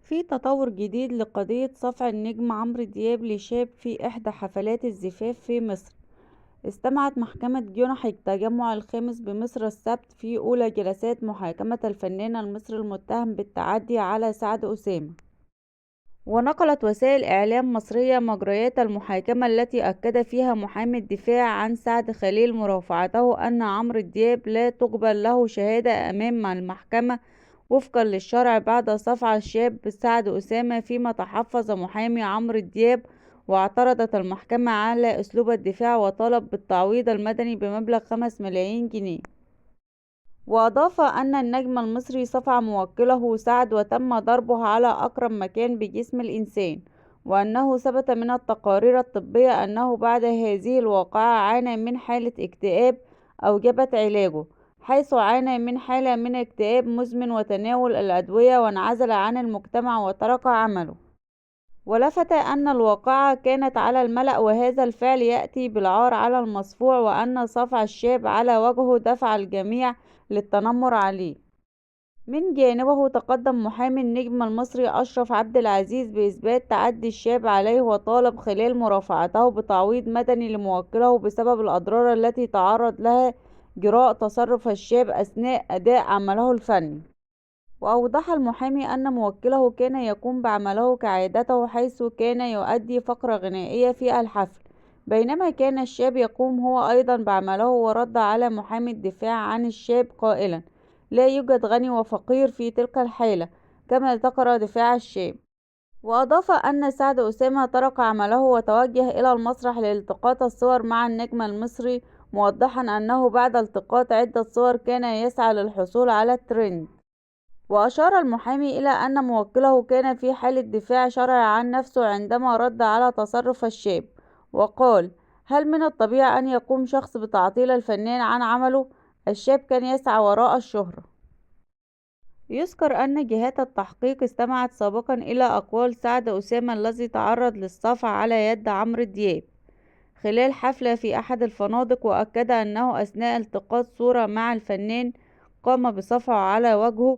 في تطور جديد لقضية صفع النجم عمرو دياب لشاب في إحدى حفلات الزفاف في مصر. استمعت محكمة جنح التجمع الخامس بمصر السبت في أولى جلسات محاكمة الفنان المصري المتهم بالتعدي على سعد أسامة. ونقلت وسائل إعلام مصرية مجريات المحاكمة التي أكد فيها محامي الدفاع عن سعد خليل مرافعته أن عمرو دياب لا تقبل له شهادة أمام المحكمة وفقا للشرع بعد صفع الشاب سعد أسامة، فيما تحفظ محامي عمرو دياب واعترضت المحكمة على أسلوب الدفاع وطالب بالتعويض المدني بمبلغ 5 ملايين جنيه. وأضاف أن النجم المصري صفع موكله سعد وتم ضربه على أقرب مكان بجسم الإنسان، وأنه ثبت من التقارير الطبية أنه بعد هذه الواقعة عانى من حالة اكتئاب أوجبت علاجه، حيث عانى من حالة من اكتئاب مزمن وتناول الأدوية وانعزل عن المجتمع وترك عمله. ولفت أن الواقعة كانت على الملأ وهذا الفعل يأتي بالعار على المصفوع، وأن صفع الشاب على وجهه دفع الجميع للتنمر عليه. من جانبه تقدم محامي النجم المصري أشرف عبد العزيز بإثبات تعدي الشاب عليه، وطالب خلال مرافعته بتعويض مدني لموكله بسبب الأضرار التي تعرض لها جراء تصرف الشاب أثناء أداء عمله الفني. وأوضح المحامي أن موكله كان يقوم بعمله كعادته، حيث كان يؤدي فقرة غنائية في الحفل، بينما كان الشاب يقوم هو أيضا بعمله. ورد على محامي الدفاع عن الشاب قائلا: لا يوجد غني وفقير في تلك الحالة، كما ذكر دفاع الشاب. وأضاف أن سعد أسامة ترك عمله وتوجه إلى المسرح لالتقاط الصور مع النجم المصري، موضحا أنه بعد التقاط عدة صور كان يسعى للحصول على الترند. وأشار المحامي إلى أن موكله كان في حالة دفاع شرعي عن نفسه عندما رد على تصرف الشاب، وقال: هل من الطبيعي أن يقوم شخص بتعطيل الفنان عن عمله؟ الشاب كان يسعى وراء الشهرة. يذكر أن جهات التحقيق استمعت سابقا إلى أقوال سعد أسامة الذي تعرض للصفع على يد عمرو دياب خلال حفلة في أحد الفنادق، وأكد أنه أثناء التقاط صورة مع الفنان قام بصفعه على وجهه